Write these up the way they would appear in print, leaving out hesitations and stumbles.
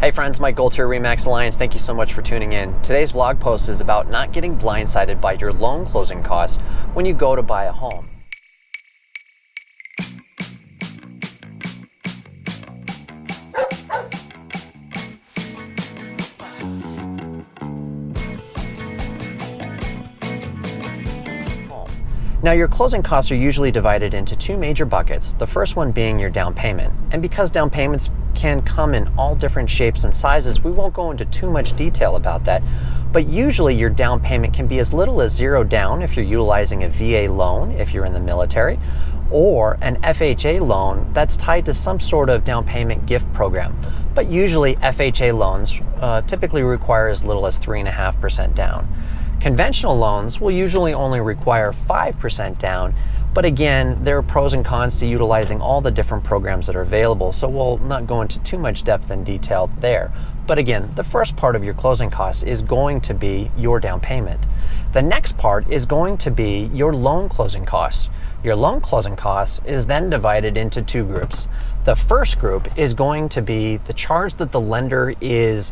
Hey friends, Mike Gold here, Remax Alliance. Thank you so much for tuning in. Today's vlog post is about not getting blindsided by your loan closing costs when you go to buy a home. Now, your closing costs are usually divided into two major buckets, the first one being your down payment. And because down payments can come in all different shapes and sizes, we won't go into too much detail about that. But usually your down payment can be as little as $0 down if you're utilizing a VA loan if you're in the military, or an FHA loan that's tied to some sort of down payment gift program. But usually FHA loans typically require as little as 3.5% down. Conventional loans will usually only require 5% down, but again, there are pros and cons to utilizing all the different programs that are available, so we'll not go into too much depth and detail there. But again, the first part of your closing cost is going to be your down payment. The next part is going to be your loan closing costs. Your loan closing costs is then divided into two groups. The first group is going to be the charge that the lender is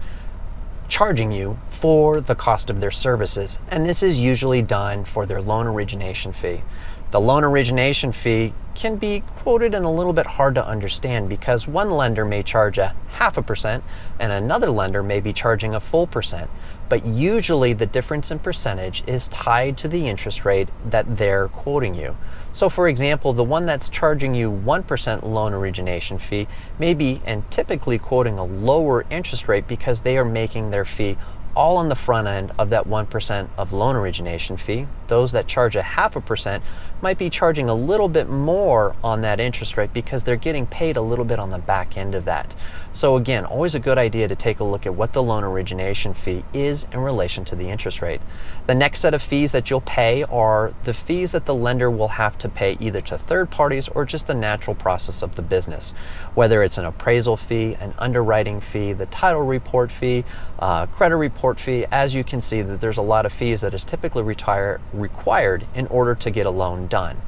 charging you for the cost of their services, and this is usually done for their loan origination fee. The loan origination fee can be quoted and a little bit hard to understand because one lender may charge a 0.5% and another lender may be charging a full percent, but usually the difference in percentage is tied to the interest rate that they're quoting you. So for example, the one that's charging you 1% loan origination fee may be and typically quoting a lower interest rate because they are making their fee all on the front end of that 1% of loan origination fee. Those that charge a 0.5% might be charging a little bit more on that interest rate because they're getting paid a little bit on the back end of that. So again, always a good idea to take a look at what the loan origination fee is in relation to the interest rate. The next set of fees that you'll pay are the fees that the lender will have to pay either to third parties or just the natural process of the business. Whether it's an appraisal fee, an underwriting fee, the title report fee, credit report fee, as you can see that there's a lot of fees that is typically required in order to get a loan done.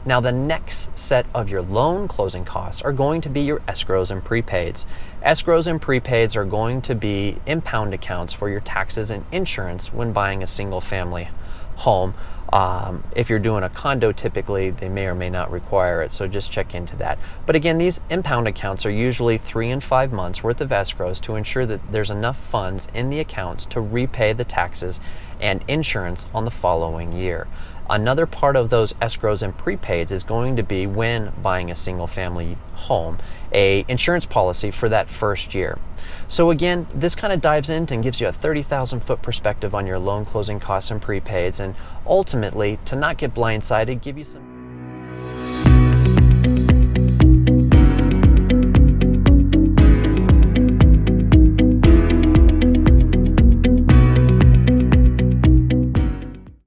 Now the next set of your loan closing costs are going to be your escrows and prepaids. Escrows and prepaids are going to be impound accounts for your taxes and insurance when buying a single family home. If you're doing a condo, typically they may or may not require it, so just check into that. But again, these impound accounts are usually 3 and 5 months worth of escrows to ensure that there's enough funds in the accounts to repay the taxes and insurance on the following year. Another part of those escrows and prepaids is going to be when buying a single family home, a insurance policy for that first year. So again, this kind of dives into and gives you a 30,000 foot perspective on your loan closing costs and prepaids, and ultimately to not get blindsided, give you some